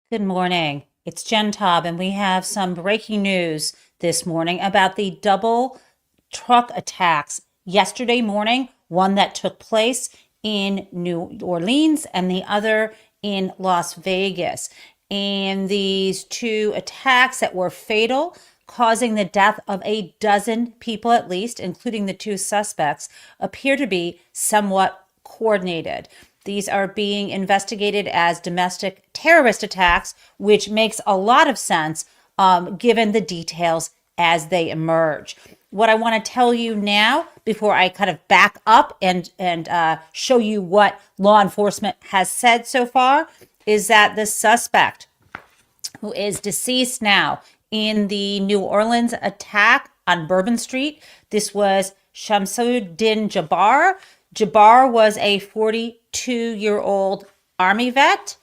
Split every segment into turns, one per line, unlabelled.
Good morning. It's Jen Taub, and we have some breaking news this morning about the double truck attacks yesterday morning, one that took place in New Orleans and the other in Las Vegas. And these two attacks that were fatal, causing the death of a dozen people at least, including the two suspects, appear to be somewhat coordinated. These are being investigated as domestic terrorist attacks, which makes a lot of sense given the details as they emerge. What I want to tell you now, before I kind of back up and show you what law enforcement has said so far, is that the suspect, who is deceased now in the New Orleans attack on Bourbon Street, this was Shamsuddin Jabbar. Jabbar was a 42-year-old Army vet,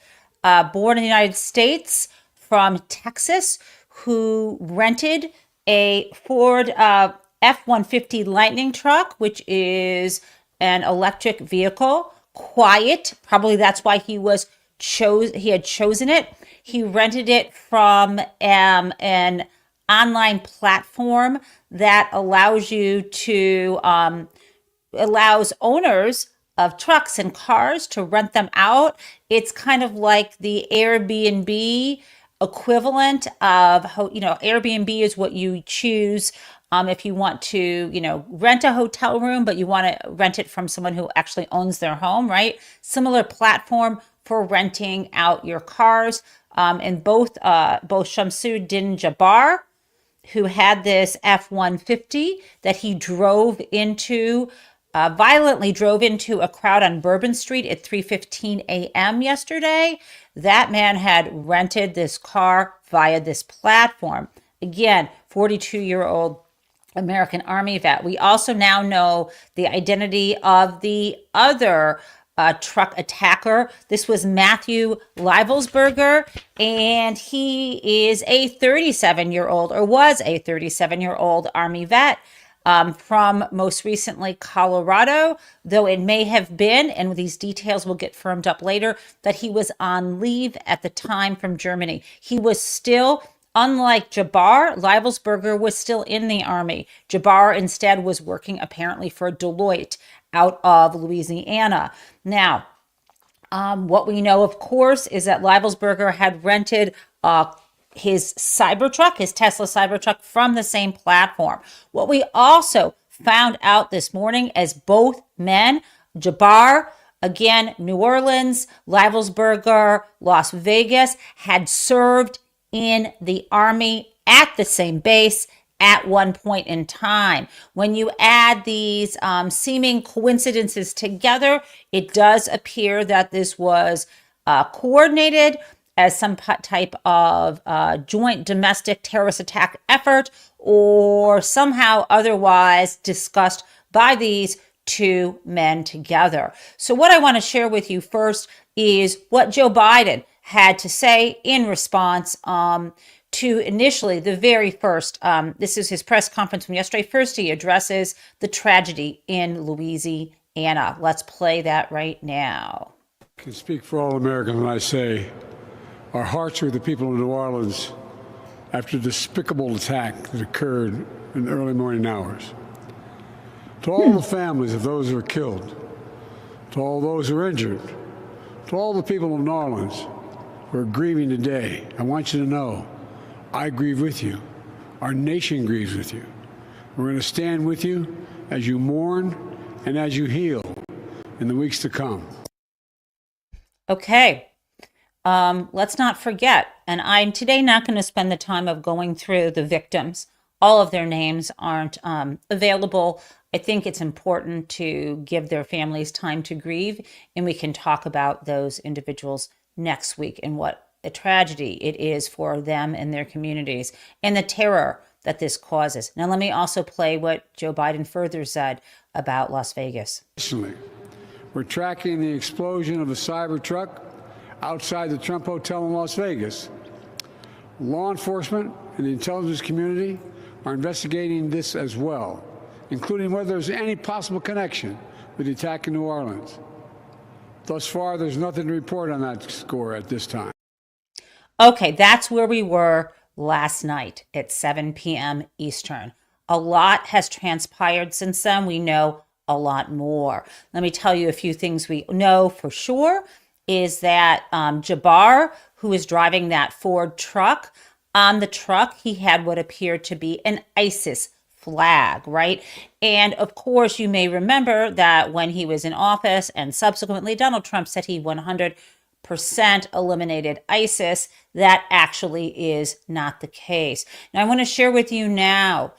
born in the United States from Texas, who rented a Ford F-150 Lightning truck, which is an electric vehicle. Quiet, probably that's why he had chosen it. He rented it from an online platform that allows owners of trucks and cars to rent them out. It's kind of like the Airbnb equivalent of, Airbnb is what you choose if you want to, rent a hotel room, but you want to rent it from someone who actually owns their home, right? Similar platform for renting out your cars. And both Shamsuddin Jabbar, who had this F-150 that he violently drove into a crowd on Bourbon Street at 3:15 a.m. yesterday. That man had rented this car via this platform. Again, 42-year-old American Army vet. We also now know the identity of the other truck attacker. This was Matthew Leibelsberger, and he is a 37-year-old, or was a 37-year-old Army vet from most recently Colorado, though it may have been, and these details will get firmed up later, that he was on leave at the time from Germany. He was still, unlike Jabbar, Leibelsberger was still in the Army. Jabbar instead was working apparently for Deloitte out of Louisiana. Now, what we know, of course, is that Leibelsberger had rented his Cybertruck, his Tesla Cybertruck, from the same platform. What we also found out this morning, as both men, Jabbar, again, New Orleans, Leibelsberger, Las Vegas, had served in the Army at the same base at one point in time. When you add these seeming coincidences together, it does appear that this was coordinated as some type of joint domestic terrorist attack effort, or somehow otherwise discussed by these two men together. So what I want to share with you first is what Joe Biden had to say in response to initially the very first, this is his press conference from yesterday. First, he addresses the tragedy in Louisiana. Let's play that right now.
I can speak for all Americans when I say our hearts are with the people of New Orleans after the despicable attack that occurred in the early morning hours. To all the families of those who were killed, to all those who were injured, to all the people of New Orleans who are grieving today, I want you to know I grieve with you. Our nation grieves with you. We're going to stand with you as you mourn and as you heal in the weeks to come.
Okay. Let's not forget, and I'm today not going to spend the time of going through the victims. All of their names aren't available. I think it's important to give their families time to grieve, and we can talk about those individuals next week and what a tragedy it is for them and their communities and the terror that this causes. Now, let me also play what Joe Biden further said about Las Vegas.
Additionally, we're tracking the explosion of a Cybertruck outside the Trump Hotel in Las Vegas. Law enforcement and the intelligence community are investigating this as well, including whether there's any possible connection with the attack in New Orleans. Thus far, there's nothing to report on that score at this time.
Okay, that's where we were last night at 7 p.m. Eastern. A lot has transpired since then. We know a lot more. Let me tell you a few things we know for sure is that Jabbar, who is driving that Ford truck, on the truck, he had what appeared to be an ISIS flag, right? And of course, you may remember that when he was in office and subsequently Donald Trump said he 100% eliminated ISIS, that actually is not the case. Now, I want to share with you now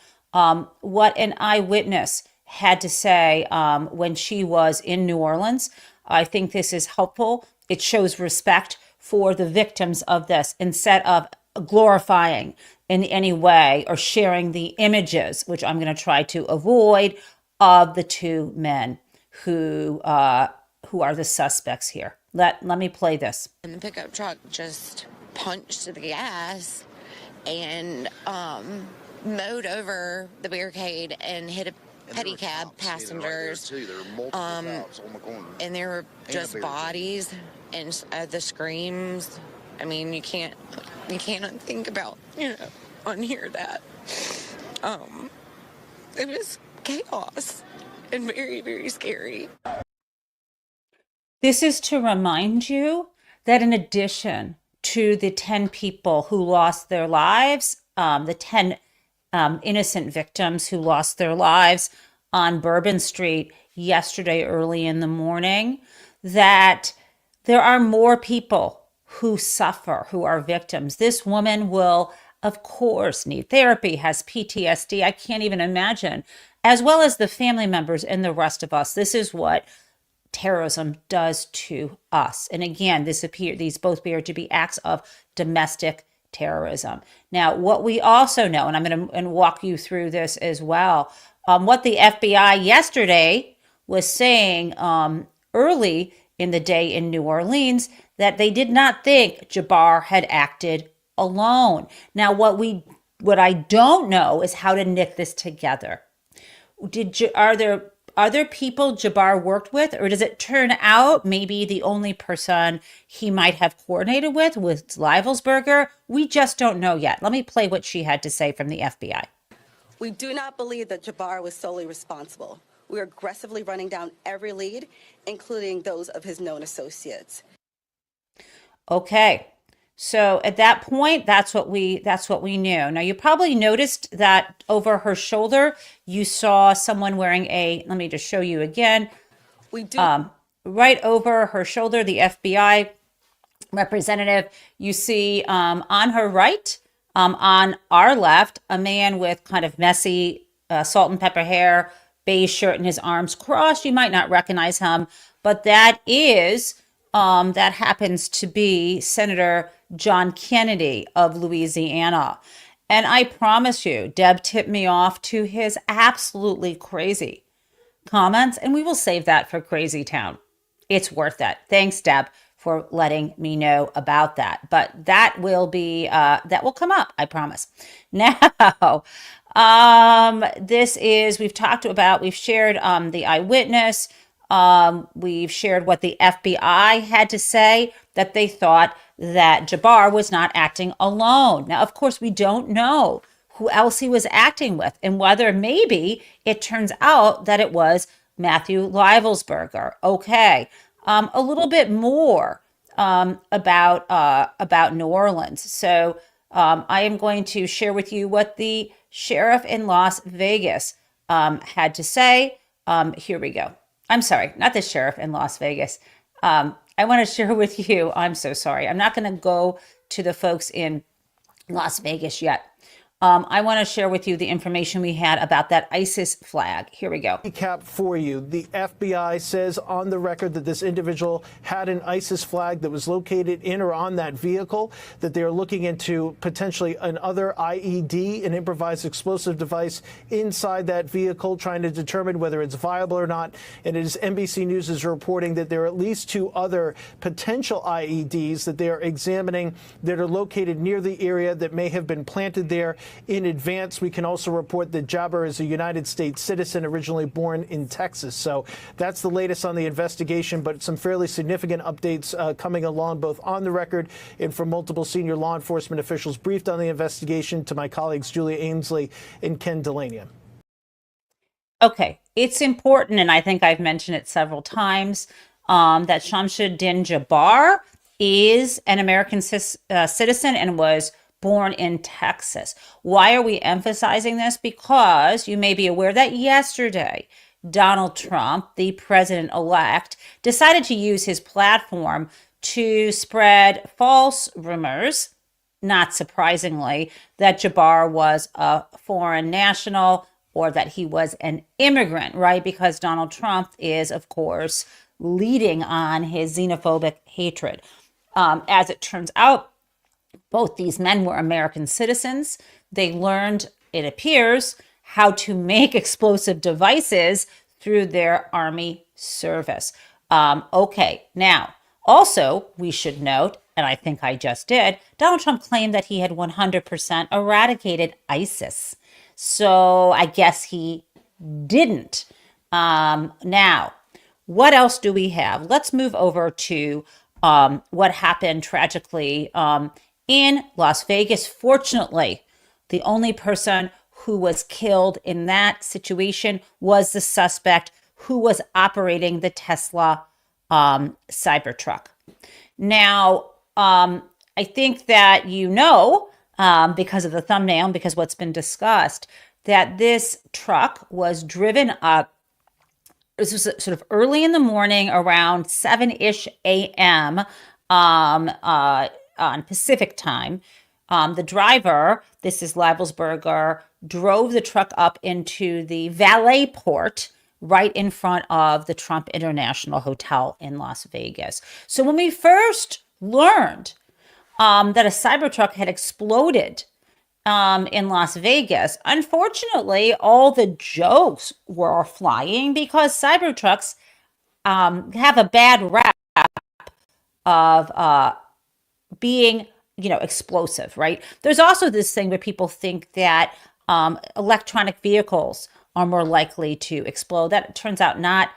what an eyewitness had to say when she was in New Orleans. I think this is helpful. It shows respect for the victims of this instead of glorifying in any way or sharing the images, which I'm going to try to avoid, of the two men who are the suspects here. Let me play this.
And the pickup truck just punched the gas and mowed over the barricade and hit a pedicab passengers. And there were just bodies and the screams. I mean, you can't think about, unhear that. It was chaos and very, very scary.
This is to remind you that in addition to the 10 people who lost their lives, the 10 innocent victims who lost their lives on Bourbon Street yesterday early in the morning, that there are more people who suffer, who are victims. This woman will, of course, need therapy, has PTSD. I can't even imagine, as well as the family members and the rest of us. This is what terrorism does to us. And again, these both appear to be acts of domestic terrorism. Now, what we also know, and I'm going to walk you through this as well, what the FBI yesterday was saying early in the day in New Orleans, that they did not think Jabbar had acted alone. Now, what I don't know is how to knit this together. Are there other people Jabbar worked with, or does it turn out maybe the only person he might have coordinated with was Leivelsberger? We just don't know yet. Let me play what she had to say from the FBI.
We do not believe that Jabbar was solely responsible. We are aggressively running down every lead, including those of his known associates.
Okay. So at that point, that's what we knew. Now, you probably noticed that over her shoulder, you saw someone wearing let me just show you again.
We do.
Right over her shoulder, the FBI representative, you see on her right, on our left, a man with kind of messy salt and pepper hair, beige shirt, and his arms crossed. You might not recognize him, but that happens to be Senator John Kennedy of Louisiana. And I promise you, Deb tipped me off to his absolutely crazy comments, and we will save that for Crazy Town. It's worth it. Thanks, Deb, for letting me know about that. But that will come up, I promise. Now, we've shared the eyewitness. We've shared what the FBI had to say, that they thought that Jabbar was not acting alone. Now, of course, we don't know who else he was acting with and whether maybe it turns out that it was Matthew Leivelsberger. Okay. A little bit more about New Orleans. So I am going to share with you what the sheriff in Las Vegas had to say. Here we go. I'm sorry, not the sheriff in Las Vegas. I want to share with you, I'm so sorry. I'm not going to go to the folks in Las Vegas yet. I want to share with you the information we had about that ISIS flag. Here we go.
Recap for you. The FBI says on the record that this individual had an ISIS flag that was located in or on that vehicle, that they are looking into potentially another IED, an improvised explosive device inside that vehicle, trying to determine whether it's viable or not. And it is NBC News is reporting that there are at least 2 other potential IEDs that they are examining that are located near the area that may have been planted there in advance. We can also report that Jabbar is a United States citizen originally born in Texas. So that's the latest on the investigation, but some fairly significant updates coming along, both on the record and from multiple senior law enforcement officials briefed on the investigation to my colleagues Julia Ainsley and Ken Delania.
Okay, it's important, and I think I've mentioned it several times, that Shamsuddin Jabbar is an American citizen and was born in Texas. Why are we emphasizing this? Because you may be aware that yesterday, Donald Trump, the president-elect, decided to use his platform to spread false rumors, not surprisingly, that Jabbar was a foreign national or that he was an immigrant, right? Because Donald Trump is, of course, leading on his xenophobic hatred. As it turns out, both these men were American citizens. They learned, it appears, how to make explosive devices through their Army service. Okay, now, also, we should note, and I think I just did, Donald Trump claimed that he had 100% eradicated ISIS. So I guess he didn't. Now, what else do we have? Let's move over to what happened tragically in Las Vegas. Fortunately, the only person who was killed in that situation was the suspect who was operating the Tesla Cybertruck. Now, I think that because of the thumbnail, because what's been discussed, that this truck was driven up. This was sort of early in the morning, around 7-ish a.m. On Pacific time. The driver, this is Leibelsberger, drove the truck up into the valet port right in front of the Trump International Hotel in Las Vegas. So when we first learned that a Cybertruck had exploded in Las Vegas, unfortunately, all the jokes were flying because Cybertrucks have a bad rap of being, explosive, right? There's also this thing where people think that electronic vehicles are more likely to explode. That turns out not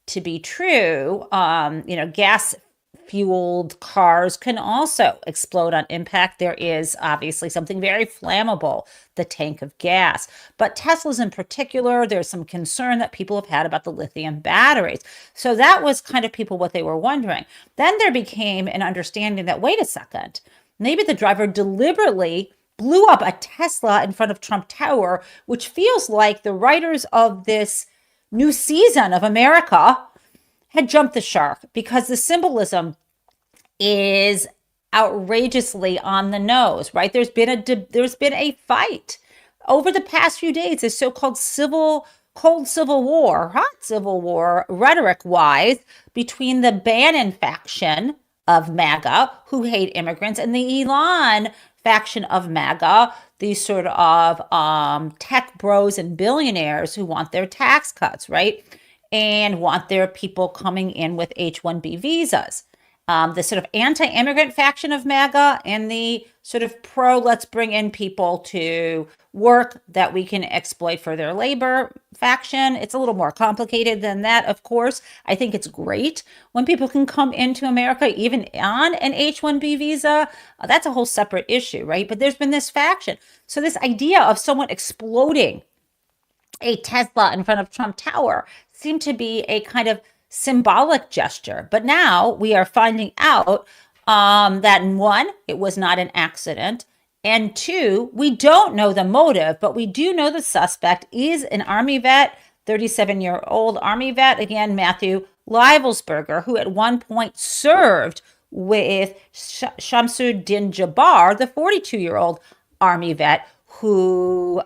to be true. Gas fueled cars can also explode on impact. There is obviously something very flammable, the tank of gas. But Teslas in particular, there's some concern that people have had about the lithium batteries. So that was kind of people what they were wondering. Then there became an understanding that, wait a second, maybe the driver deliberately blew up a Tesla in front of Trump Tower, which feels like the writers of this new season of America had jumped the shark, because the symbolism is outrageously on the nose, right? There's been a fight over the past few days, this so-called hot civil war, rhetoric-wise, between the Bannon faction of MAGA, who hate immigrants, and the Elon faction of MAGA, these sort of tech bros and billionaires who want their tax cuts, right? And want their people coming in with H-1B visas. The sort of anti-immigrant faction of MAGA and the sort of let's bring in people to work that we can exploit for their labor faction. It's a little more complicated than that, of course. I think it's great when people can come into America, even on an H-1B visa. That's a whole separate issue, right? But there's been this faction. So this idea of someone exploding a Tesla in front of Trump Tower seemed to be a kind of symbolic gesture. But now we are finding out that, one, it was not an accident, and two, we don't know the motive, but we do know the suspect is an Army vet, 37-year-old Army vet, again, Matthew Leibelsberger, who at one point served with Shamsuddin Jabbar, the 42-year-old Army vet, who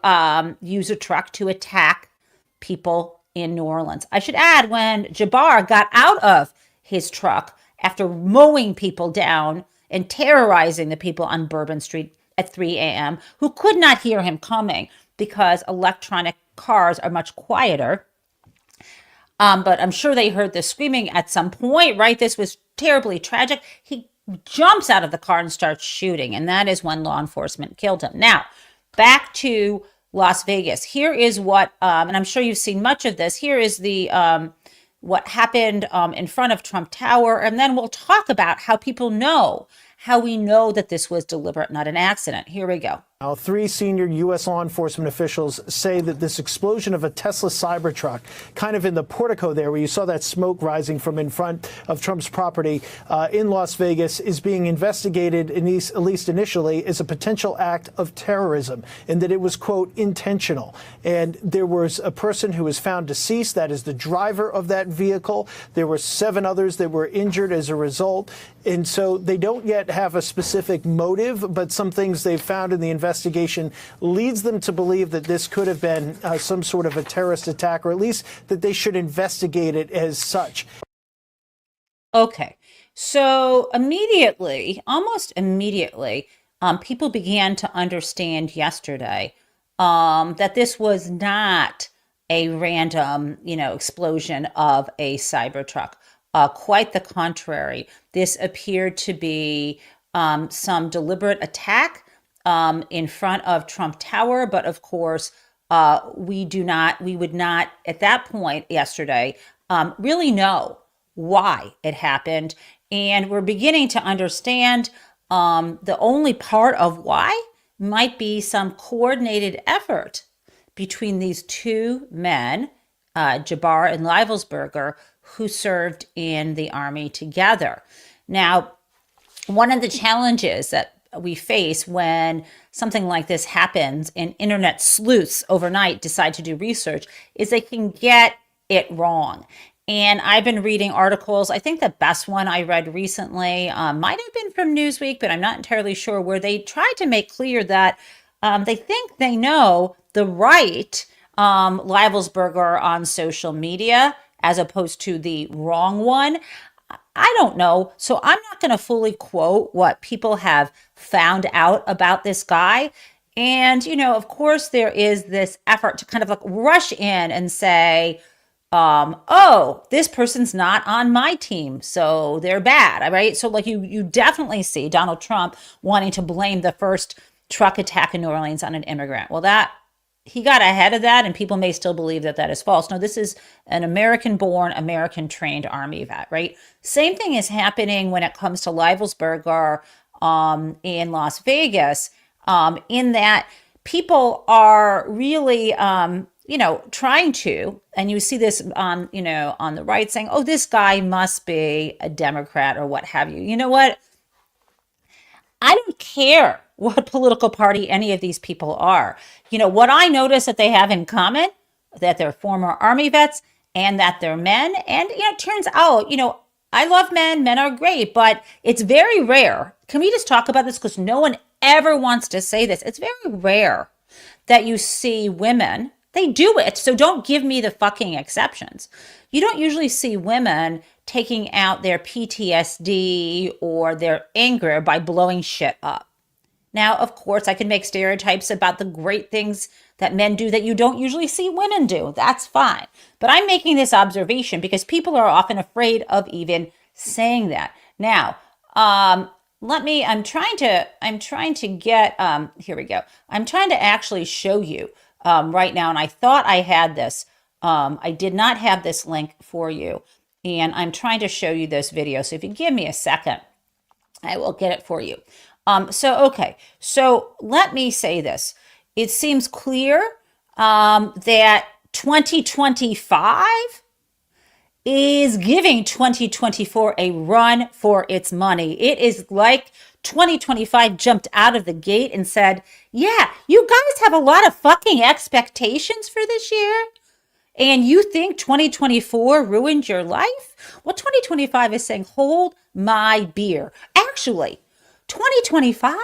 used a truck to attack people in New Orleans. I should add, when Jabbar got out of his truck after mowing people down and terrorizing the people on Bourbon Street at 3 a.m., who could not hear him coming because electronic cars are much quieter. But I'm sure they heard the screaming at some point, right? This was terribly tragic. He jumps out of the car and starts shooting, and that is when law enforcement killed him. Now, back to Las Vegas. Here is what, and I'm sure you've seen much of this. Here is the what happened in front of Trump Tower, and then we'll talk about how we know that this was deliberate, not an accident. Here we go.
Now, 3 senior U.S. law enforcement officials say that this explosion of a Tesla Cybertruck, kind of in the portico there where you saw that smoke rising from in front of Trump's property in Las Vegas, is being investigated, at least initially, as a potential act of terrorism, and that it was, quote, intentional. And there was a person who was found deceased. That is the driver of that vehicle. There were 7 others that were injured as a result. And so they don't yet have a specific motive, but some things they've found in the investigation leads them to believe that this could have been some sort of a terrorist attack, or at least that they should investigate it as such.
Okay, so immediately, almost immediately, people began to understand yesterday that this was not a random, explosion of a Cybertruck. Quite the contrary. This appeared to be some deliberate attack in front of Trump Tower, but of course, we would not at that point yesterday really know why it happened. And we're beginning to understand the only part of why might be some coordinated effort between these 2 men, Jabbar and Leibelsberger, who served in the Army together. Now, one of the challenges that we face when something like this happens and internet sleuths overnight decide to do research is they can get it wrong. And I've been reading articles. I think the best one I read recently might have been from Newsweek, but I'm not entirely sure, where they tried to make clear that they think they know the right Leibelsberger on social media as opposed to the wrong one. I don't know. So I'm not going to fully quote what people have found out about this guy. And, of course, there is this effort to kind of like rush in and say, oh, this person's not on my team, so they're bad, right? So like you definitely see Donald Trump wanting to blame the first truck attack in New Orleans on an immigrant. Well, he got ahead of that, and people may still believe that that is false. No, this is an American-born, American-trained Army vet, right? Same thing is happening when it comes to Leibelsberger in Las Vegas, in that people are really, trying to, and you see this on the right saying, oh, this guy must be a Democrat or what have you. You know what? I don't care what political party any of these people are. What I notice that they have in common, that they're former Army vets and that they're men. And, it turns out, I love men. Men are great, but it's very rare. Can we just talk about this? Because no one ever wants to say this. It's very rare that you see women. They do it. So don't give me the fucking exceptions. You don't usually see women taking out their PTSD or their anger by blowing shit up. Now, of course, I can make stereotypes about the great things that men do that you don't usually see women do. That's fine. But I'm making this observation because people are often afraid of even saying that. Now, I'm trying to get, here we go. I'm trying to actually show you right now. And I thought I had this. I did not have this link for you. And I'm trying to show you this video. So if you give me a second, I will get it for you. So let me say this. It seems clear that 2025 is giving 2024 a run for its money. It is like 2025 jumped out of the gate and said, yeah, you guys have a lot of fucking expectations for this year. And you think 2024 ruined your life? Well, 2025 is saying, hold my beer. Actually, 2025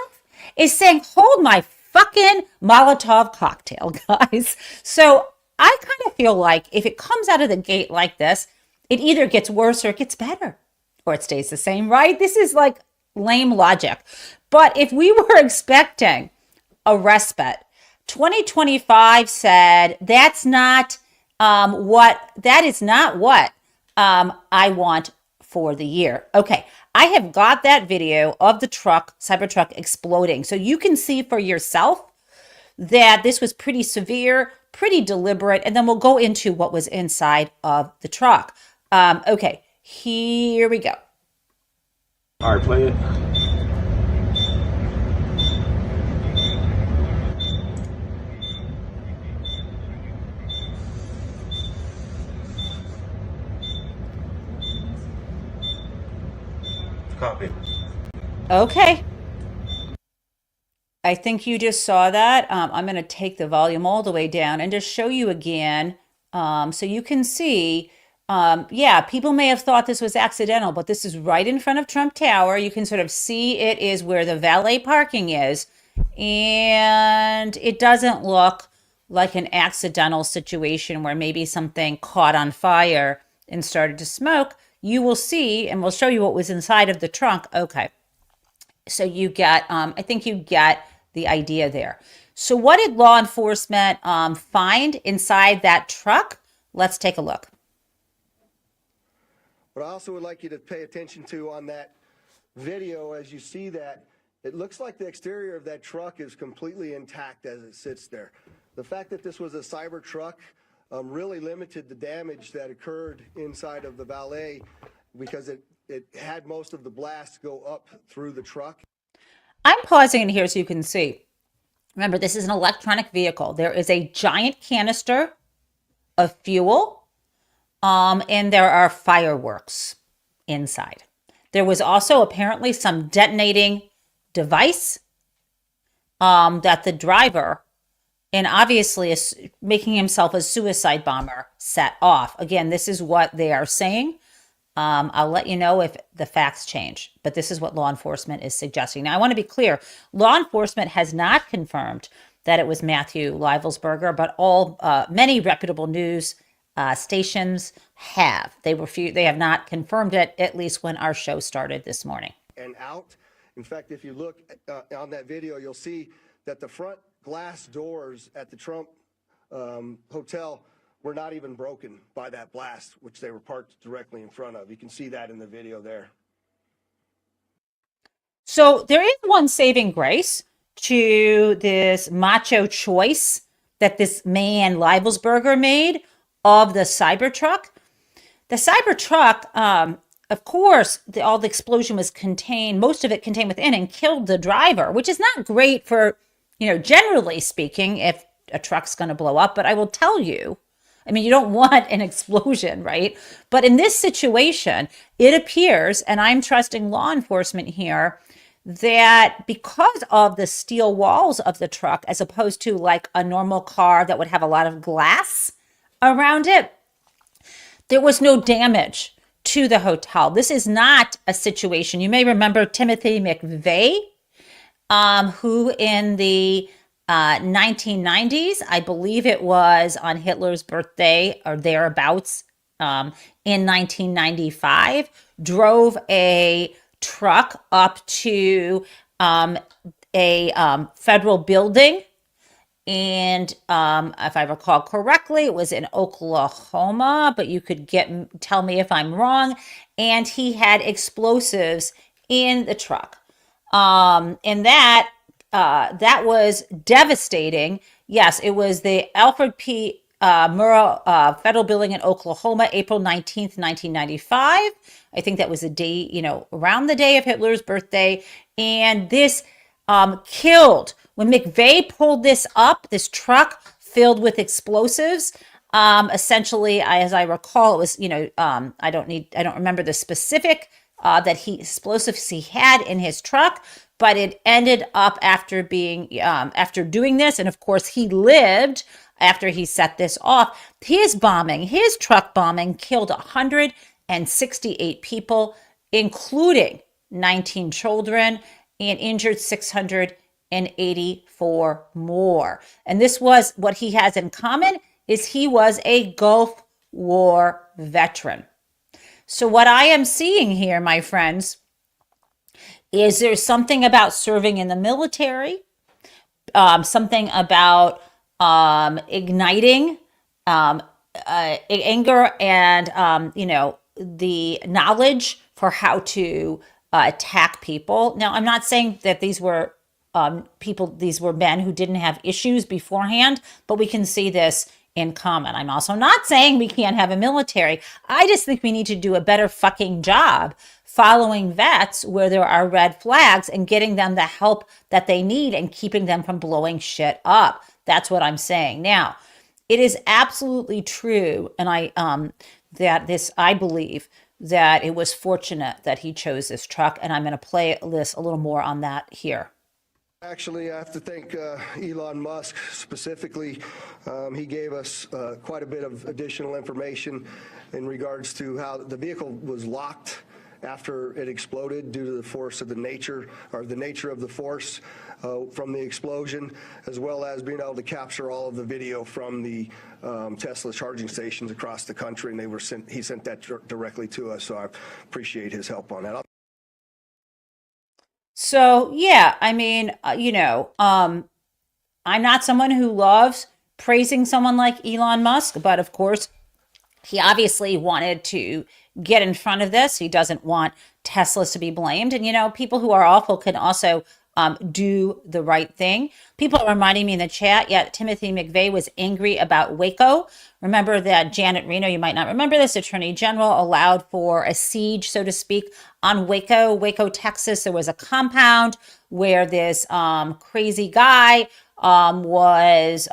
is saying, hold my fucking Molotov cocktail, guys. So I kind of feel like if it comes out of the gate like this, it either gets worse or it gets better, or it stays the same, right? This is like lame logic. But if we were expecting a respite, 2025 said, that's not what I want for the year. Okay, I have got that video of the Cybertruck exploding, so you can see for yourself that this was pretty severe, pretty deliberate, and then we'll go into what was inside of the truck. Okay, here we go.
All right, play it. Copy.
Okay. I think you just saw that. I'm going to take the volume all the way down and just show you again so you can see. Yeah, people may have thought this was accidental, but this is right in front of Trump Tower. You can sort of see it is where the valet parking is. And it doesn't look like an accidental situation where maybe something caught on fire and started to smoke. You will see, and we'll show you what was inside of the trunk. Okay. So you get, I think you get the idea there. So what did law enforcement find inside that truck? Let's take a look.
What I also would like you to pay attention to on that video, as you see that, it looks like the exterior of that truck is completely intact as it sits there. The fact that this was a cyber truck really limited the damage that occurred inside of the valet because it had most of the blast go up through the truck.
I'm pausing in here so you can see. Remember, this is an electronic vehicle. There is a giant canister of fuel, and there are fireworks inside. There was also apparently some detonating device that the driver, and obviously is making himself a suicide bomber, set off. Again, this is what they are saying. I'll let you know if the facts change, but this is what law enforcement is suggesting. Now, I want to be clear. Law enforcement has not confirmed that it was Matthew Leibelsberger, but many reputable news stations have. They have not confirmed it, at least when our show started this morning.
And out. In fact, if you look on that video, you'll see that the front glass doors at the Trump hotel were not even broken by that blast, which they were parked directly in front of. You can see that in the video there.
So there is one saving grace to this macho choice that this man Leibelsberger made of the Cybertruck. The Cybertruck, of course, all the explosion was contained, most of it contained within, and killed the driver, which is not great for, generally speaking, if a truck's going to blow up. But I will tell you, I mean, you don't want an explosion, right? But in this situation, it appears, and I'm trusting law enforcement here, that because of the steel walls of the truck, as opposed to like a normal car that would have a lot of glass around it, there was no damage to the hotel. This is not a situation. You may remember Timothy McVeigh, who in the 1990s, I believe it was on Hitler's birthday or thereabouts, in 1995, drove a truck up to a federal building. And if I recall correctly, it was in Oklahoma, but you could tell me if I'm wrong. And he had explosives in the truck. And that was devastating. Yes, it was the Alfred P. Murrah Federal Building in Oklahoma, April 19th, 1995. I think that was the day, around the day of Hitler's birthday. And this killed, when McVeigh pulled this up, this truck filled with explosives, essentially, as I recall, it was, I don't remember the specific explosives he had in his truck, but it ended up after doing this. And of course he lived after he set this off. His truck bombing killed 168 people, including 19 children, and injured 684 more. And this was what he has in common is he was a Gulf War veteran. So what I am seeing here, my friends, is there's something about serving in the military, something about igniting anger and, the knowledge for how to attack people. Now, I'm not saying that these were people, these were men who didn't have issues beforehand, but we can see this in common. I'm also not saying we can't have a military. I just think we need to do a better fucking job following vets where there are red flags and getting them the help that they need and keeping them from blowing shit up. That's what I'm saying. Now, it is absolutely true, and I believe that it was fortunate that he chose this truck, and I'm going to play this a little more on that here.
Actually, I have to thank Elon Musk specifically. He gave us quite a bit of additional information in regards to how the vehicle was locked after it exploded due to the force of the nature of the force from the explosion, as well as being able to capture all of the video from the Tesla charging stations across the country, and he sent that directly to us. So I appreciate his help on that.
So, yeah, I mean, I'm not someone who loves praising someone like Elon Musk, but of course, he obviously wanted to get in front of this. He doesn't want Teslas to be blamed. And, people who are awful can also do the right thing. People are reminding me in the chat, yeah, Timothy McVeigh was angry about Waco. Remember that Janet Reno, you might not remember this, Attorney General allowed for a siege, so to speak, on Waco, Texas. There was a compound where this crazy guy was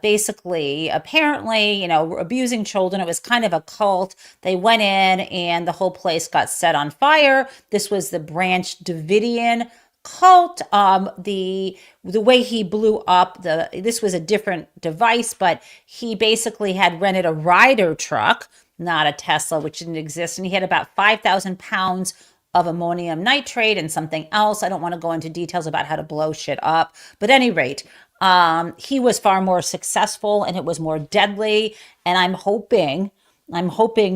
basically, apparently, abusing children. It was kind of a cult. They went in and the whole place got set on fire. This was the Branch Davidian cult. The way he blew up this was a different device, but he basically had rented a Ryder truck, not a Tesla, which didn't exist, and he had about 5,000 pounds of ammonium nitrate and something else. I don't want to go into details about how to blow shit up, but at any rate, he was far more successful and it was more deadly. And I'm hoping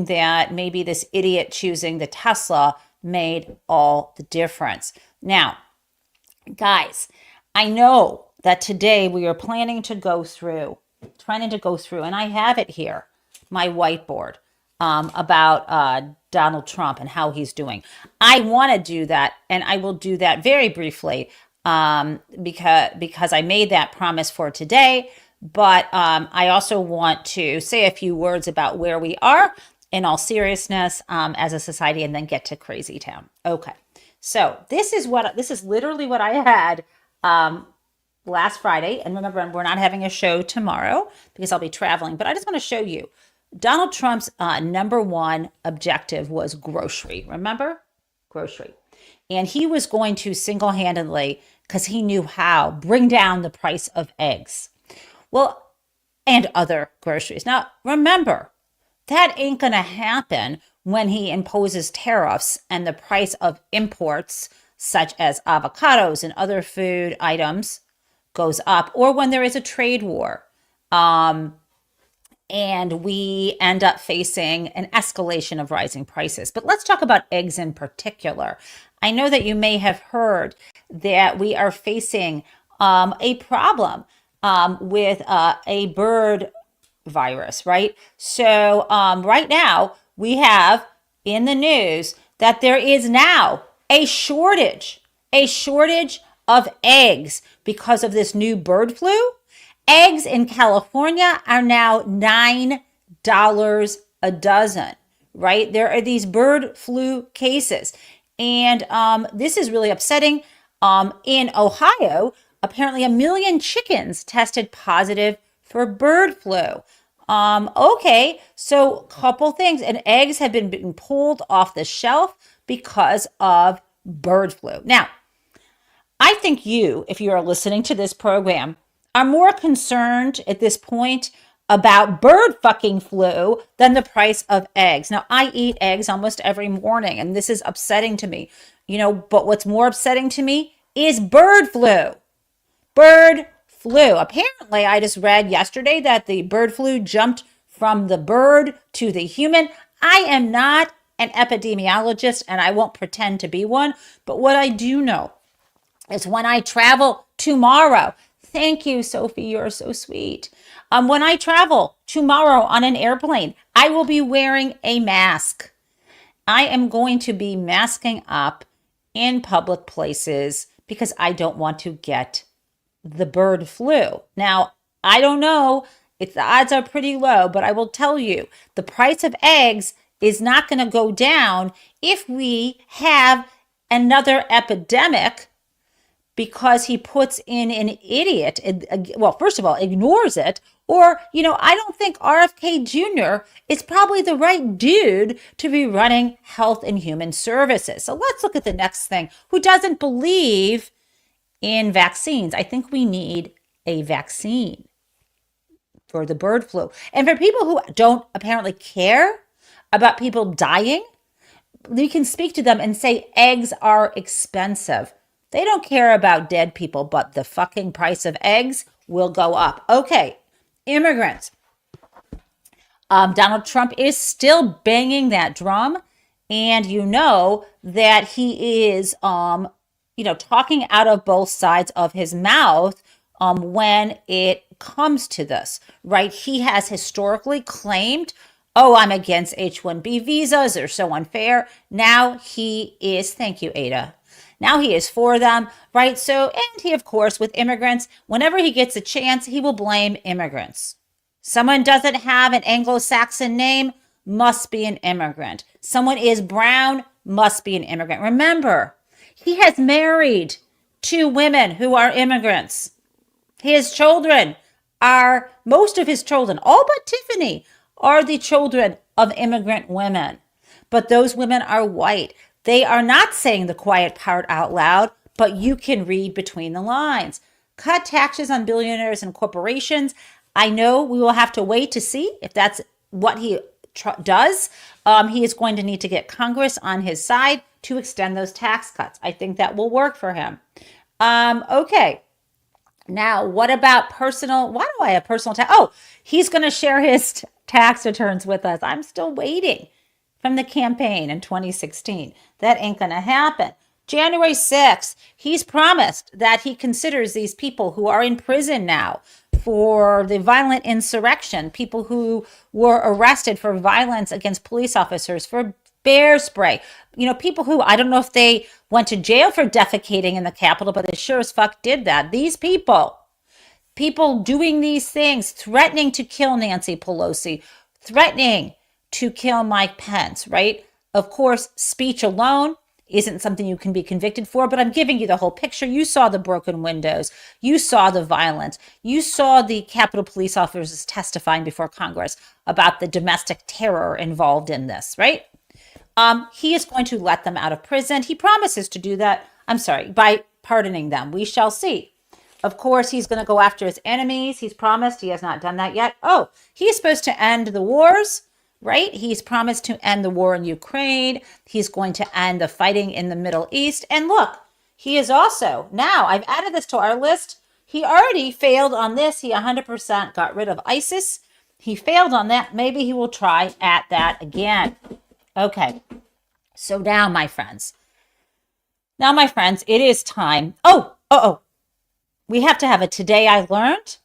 that maybe this idiot choosing the Tesla made all the difference. Now, guys, I know that today we are trying to go through, and I have it here, my whiteboard, about Donald Trump and how he's doing. I want to do that, and I will do that very briefly because I made that promise for today. But I also want to say a few words about where we are in all seriousness as a society, and then get to Crazy Town. Okay. So this is literally what I had last Friday. And remember, we're not having a show tomorrow because I'll be traveling, but I just want to show you Donald Trump's number one objective was grocery. Remember? Grocery. And he was going to single-handedly, because he knew how, bring down the price of eggs. Well, and other groceries. Now, remember, that ain't going to happen when he imposes tariffs and the price of imports, such as avocados and other food items, goes up, or when there is a trade war. And we end up facing an escalation of rising prices. But let's talk about eggs in particular. I know that you may have heard that we are facing a problem with a bird virus, right? So right now we have in the news that there is now a shortage of eggs because of this new bird flu. Eggs in California are now $9 a dozen, right? There are these bird flu cases. And this is really upsetting. In Ohio, apparently 1 million chickens tested positive for bird flu. Okay, so couple things. And eggs have been being pulled off the shelf because of bird flu. Now, I think you, if you are listening to this program, are more concerned at this point about bird fucking flu than the price of eggs. Now, I eat eggs almost every morning, and this is upsetting to me. But what's more upsetting to me is bird flu. Bird flu. Apparently, I just read yesterday that the bird flu jumped from the bird to the human. I am not an epidemiologist, and I won't pretend to be one. But what I do know is when I travel tomorrow, thank you, Sophie, you're so sweet. When I travel tomorrow on an airplane, I will be wearing a mask. I am going to be masking up in public places because I don't want to get the bird flu. Now, I don't know if the odds are pretty low, but I will tell you the price of eggs is not going to go down if we have another epidemic because he puts in an idiot. Well, first of all, ignores it. Or, I don't think RFK Jr. is probably the right dude to be running Health and Human Services. So let's look at the next thing. Who doesn't believe in vaccines? I think we need a vaccine for the bird flu. And for people who don't apparently care about people dying, we can speak to them and say eggs are expensive. They don't care about dead people, but the fucking price of eggs will go up. Okay, immigrants. Donald Trump is still banging that drum, and you know that he is, talking out of both sides of his mouth when it comes to this, right? He has historically claimed, oh, I'm against H-1B visas. They're so unfair. Now he is, thank you, Ada. Now he is for them, right? So, and he, of course, with immigrants, whenever he gets a chance, he will blame immigrants. Someone doesn't have an Anglo-Saxon name, must be an immigrant. Someone is brown, must be an immigrant. Remember, he has married 2 women who are immigrants. His children are, most of his children, all but Tiffany, are the children of immigrant women. But those women are white. They are not saying the quiet part out loud, but you can read between the lines. Cut taxes on billionaires and corporations. I know we will have to wait to see if that's what he does. He is going to need to get Congress on his side to extend those tax cuts. I think that will work for him. Okay. Now, what about personal? Why do I have personal tax? Oh, he's going to share his tax returns with us. I'm still waiting from the campaign in 2016. That ain't going to happen. January 6th, he's promised that he considers these people who are in prison now for the violent insurrection, people who were arrested for violence against police officers, for bear spray, people who, I don't know if they went to jail for defecating in the Capitol, but they sure as fuck did that. These people doing these things, threatening to kill Nancy Pelosi, threatening to kill Mike Pence, right? Of course, speech alone isn't something you can be convicted for, but I'm giving you the whole picture. You saw the broken windows. You saw the violence. You saw the Capitol police officers testifying before Congress about the domestic terror involved in this, right? He is going to let them out of prison. He promises to do that, by pardoning them. We shall see. Of course, he's going to go after his enemies. He's promised. He has not done that yet. Oh, he's supposed to end the wars, right? He's promised to end the war in Ukraine. He's going to end the fighting in the Middle East. And look, he is also, now I've added this to our list. He already failed on this. He 100% got rid of ISIS. He failed on that. Maybe he will try at that again. Okay. So now, my friends, it is time. We have to have a Today I Learned.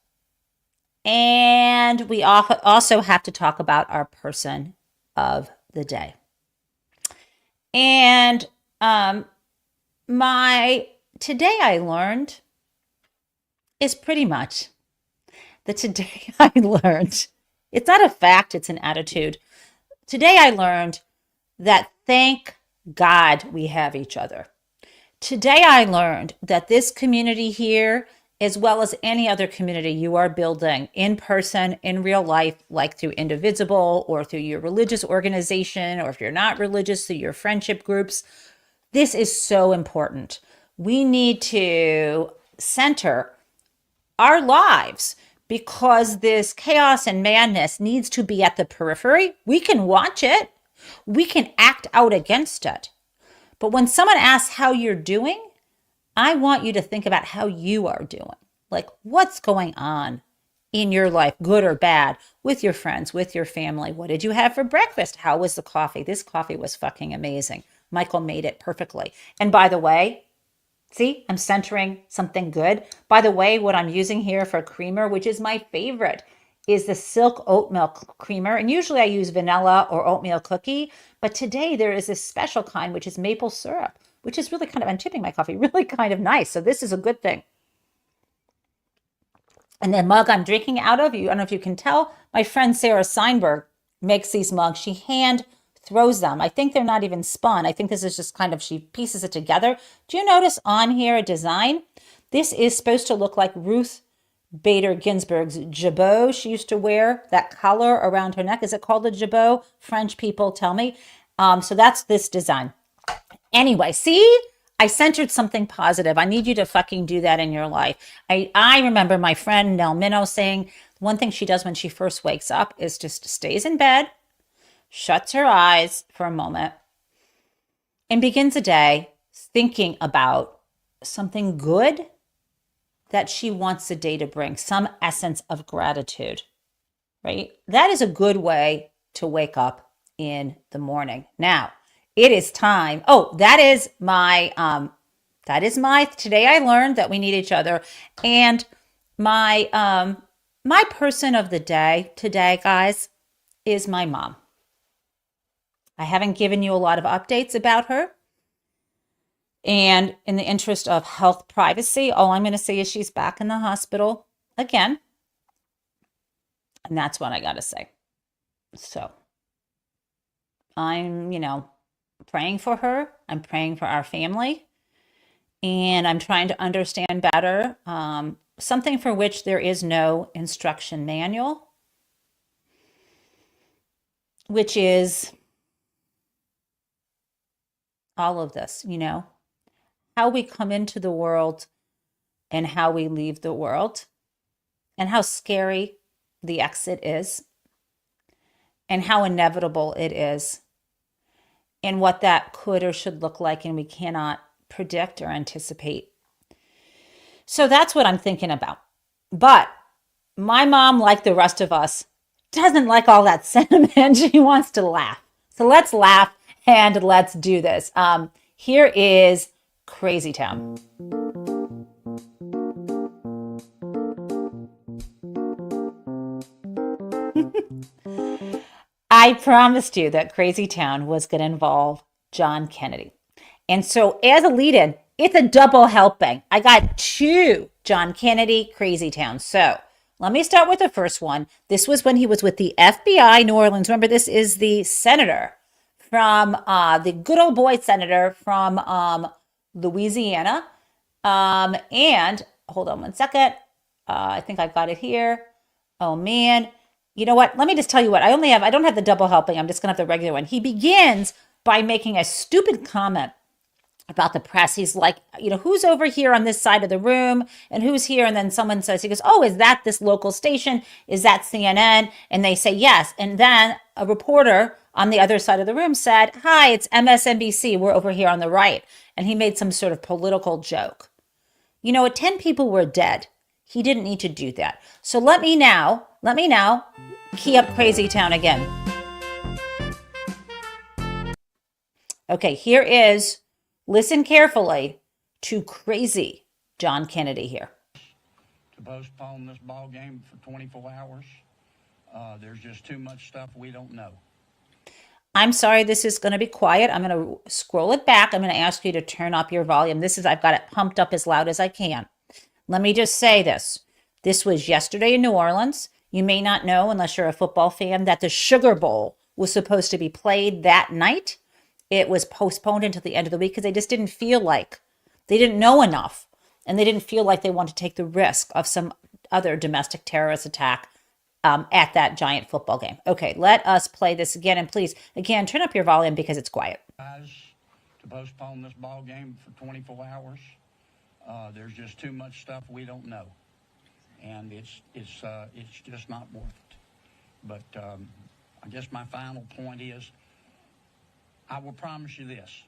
And we also have to talk about our person of the day. And my Today I Learned is pretty much the Today I Learned. It's not a fact, it's an attitude. Today I learned that thank God we have each other. Today I learned that this community here, as well as any other community you are building in person, in real life, like through Indivisible or through your religious organization, or if you're not religious, through your friendship groups, this is so important. We need to center our lives because this chaos and madness needs to be at the periphery. We can watch it. We can act out against it. But when someone asks how you're doing, I want you to think about how you are doing. Like, what's going on in your life, good or bad, with your friends, with your family? What did you have for breakfast? How was the coffee? This coffee was fucking amazing. Michael made it perfectly. And by the way, see, I'm centering something good. By the way, what I'm using here for creamer, which is my favorite, is the Silk Oat Milk Creamer. And usually I use vanilla or oatmeal cookie. But today there is this special kind, which is maple syrup, which is really kind of, I'm tipping my coffee, really kind of nice. So this is a good thing. And the mug I'm drinking out of, I don't know if you can tell, my friend Sarah Seinberg makes these mugs. She hand throws them. I think they're not even spun. I think this is just kind of, she pieces it together. Do you notice on here a design? This is supposed to look like Ruth Bader Ginsburg's jabot she used to wear, that collar around her neck. Is it called a jabot? French people tell me. So that's this design. Anyway, see? I centered something positive. I need you to fucking do that in your life. I remember my friend Nell Minow saying one thing she does when she first wakes up is just stays in bed, shuts her eyes for a moment, and begins a day thinking about something good that she wants the day to bring, some essence of gratitude, right? That is a good way to wake up in the morning. Now, it is time. Oh, that is my, today I learned that we need each other. And my person of the day today, guys, is my mom. I haven't given you a lot of updates about her. And in the interest of health privacy, all I'm going to say is she's back in the hospital again. And that's what I got to say. So I'm, praying for her. I'm praying for our family. And I'm trying to understand better something for which there is no instruction manual, which is all of this, how we come into the world and how we leave the world, and how scary the exit is, and how inevitable it is, and what that could or should look like, and we cannot predict or anticipate. So that's what I'm thinking about. But my mom, like the rest of us, doesn't like all that sentiment. She wants to laugh. So let's laugh and let's do this. Here is Crazy Town. I promised you that Crazy Town was going to involve John Kennedy. And so as a lead-in, it's a double helping. I got 2 John Kennedy Crazy Towns. So let me start with the first one. This was when he was with the FBI, New Orleans. Remember, this is the senator from the good old boy senator from Louisiana. And hold on one second. I think I've got it here. Oh, man. You know what? Let me just tell you what. I don't have the double helping. I'm just going to have the regular one. He begins by making a stupid comment about the press. He's like, who's over here on this side of the room and who's here? And then someone says, he goes, oh, is that this local station? Is that CNN? And they say, yes. And then a reporter on the other side of the room said, hi, it's MSNBC. We're over here on the right. And he made some sort of political joke. 10 people were dead. He didn't need to do that. So let me now key up Crazy Town again. Okay, here is, listen carefully to Crazy John Kennedy here.
To postpone this ball game for 24 hours. There's just too much stuff we don't know.
I'm sorry, this is going to be quiet. I'm going to scroll it back. I'm going to ask you to turn up your volume. I've got it pumped up as loud as I can. Let me just say this. This was yesterday in New Orleans. You may not know, unless you're a football fan, that the Sugar Bowl was supposed to be played that night. It was postponed until the end of the week because they just didn't feel like, they didn't know enough. And they didn't feel like they wanted to take the risk of some other domestic terrorist attack at that giant football game. Okay, let us play this again. And please, again, turn up your volume because it's quiet.
To postpone this ball game for 24 hours. There's just too much stuff we don't know. And it's just not worth it. But I guess my final point is, I will promise you this.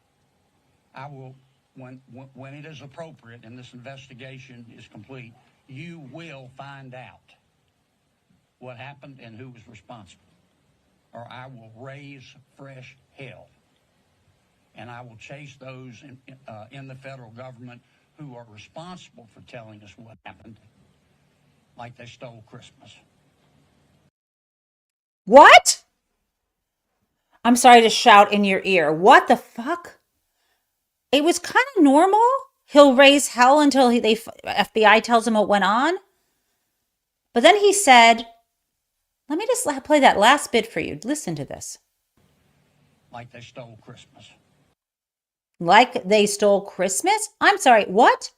I will, when it is appropriate and this investigation is complete, you will find out what happened and who was responsible. Or I will raise fresh hell. And I will chase those in the federal government who are responsible for telling us what happened, like they stole Christmas.
What? I'm sorry to shout in your ear. What the fuck? It was kind of normal. He'll raise hell until FBI tells him what went on. But then he said, let me just play that last bit for you. Listen to this.
Like they stole Christmas.
Like they stole Christmas? I'm sorry, what?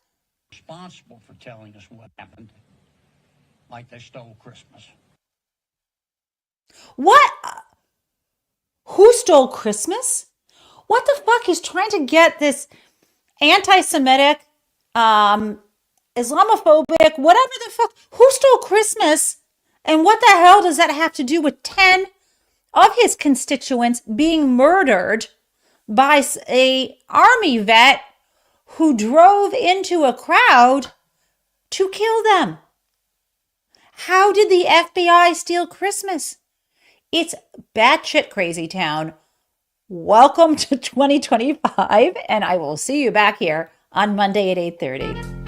Responsible for telling us what happened. Like they stole Christmas.
What? Who stole Christmas? What the fuck is trying to get this anti-Semitic, Islamophobic, whatever the fuck? Who stole Christmas? And what the hell does that have to do with 10 of his constituents being murdered by a army vet who drove into a crowd to kill them? How did the FBI steal Christmas? It's batshit crazy town. Welcome to 2025, and I will see you back here on Monday at 8:30.